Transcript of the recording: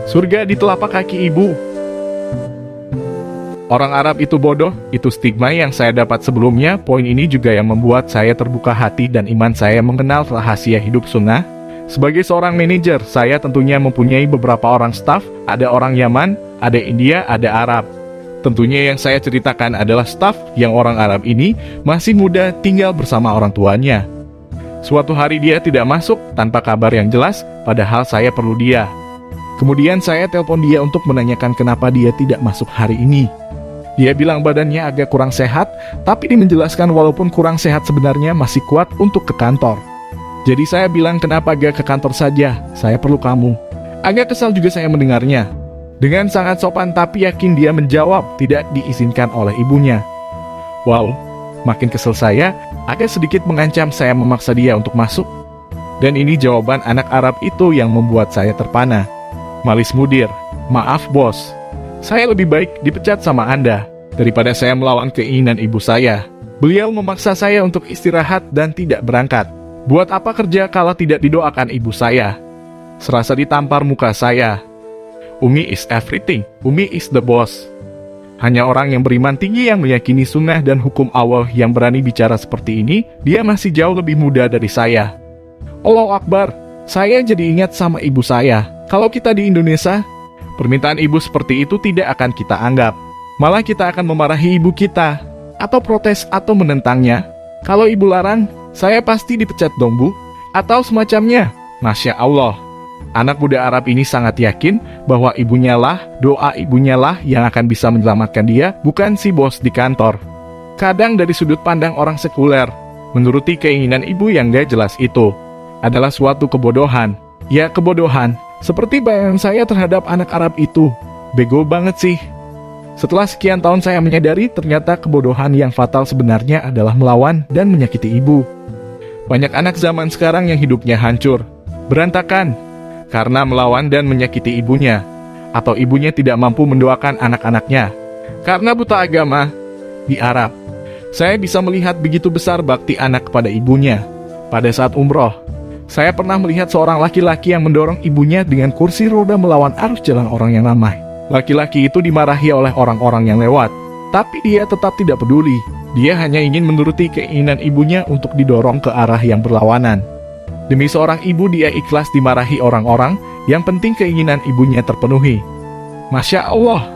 Surga di telapak kaki ibu. Orang Arab itu bodoh, itu stigma yang saya dapat sebelumnya. Poin ini juga yang membuat saya terbuka hati dan iman saya mengenal rahasia hidup sunnah. Sebagai seorang manajer, saya tentunya mempunyai beberapa orang staf, ada orang Yaman, ada India, ada Arab. Tentunya yang saya ceritakan adalah staf yang orang Arab ini masih muda tinggal bersama orang tuanya. Suatu hari dia tidak masuk tanpa kabar yang jelas, padahal saya perlu dia. Kemudian saya telepon dia untuk menanyakan kenapa dia tidak masuk hari ini. Dia bilang badannya agak kurang sehat, tapi dia menjelaskan walaupun kurang sehat sebenarnya masih kuat untuk ke kantor. Jadi saya bilang kenapa gak ke kantor saja, saya perlu kamu. Agak kesal juga saya mendengarnya. Dengan sangat sopan tapi yakin dia menjawab tidak diizinkan oleh ibunya. Wow, makin kesel saya, agak sedikit mengancam saya memaksa dia untuk masuk. Dan ini jawaban anak Arab itu yang membuat saya terpana. Malis mudir, maaf bos. Saya lebih baik dipecat sama Anda daripada saya melawan keinginan ibu saya. Beliau memaksa saya untuk istirahat dan tidak berangkat. Buat apa kerja kalau tidak didoakan ibu saya? Serasa ditampar muka saya. Umi is everything. Umi is the boss. Hanya orang yang beriman tinggi yang meyakini sunnah dan hukum Allah yang berani bicara seperti ini. Dia masih jauh lebih muda dari saya. Allahu Akbar. Saya jadi ingat sama ibu saya. Kalau kita di Indonesia, permintaan ibu seperti itu tidak akan kita anggap. Malah kita akan memarahi ibu kita, atau protes atau menentangnya. Kalau ibu larang, saya pasti dipecat dong bu, atau semacamnya. Masya Allah. Anak muda Arab ini sangat yakin bahwa ibunya lah, doa ibunya lah yang akan bisa menyelamatkan dia, bukan si bos di kantor. Kadang dari sudut pandang orang sekuler, menuruti keinginan ibu yang gak jelas itu adalah suatu kebodohan. Ya kebodohan. Seperti bayangan saya terhadap anak Arab itu, bego banget sih. Setelah sekian tahun saya menyadari ternyata kebodohan yang fatal sebenarnya adalah melawan dan menyakiti ibu. Banyak anak zaman sekarang yang hidupnya hancur, berantakan, karena melawan dan menyakiti ibunya, atau ibunya tidak mampu mendoakan anak-anaknya. Karena buta agama, di Arab, saya bisa melihat begitu besar bakti anak kepada ibunya. Pada saat umroh, saya pernah melihat seorang laki-laki yang mendorong ibunya dengan kursi roda melawan arus jalan orang yang ramai. Laki-laki itu dimarahi oleh orang-orang yang lewat, tapi dia tetap tidak peduli. Dia hanya ingin menuruti keinginan ibunya untuk didorong ke arah yang berlawanan. Demi seorang ibu dia ikhlas dimarahi orang-orang, yang penting keinginan ibunya terpenuhi. Masya Allah.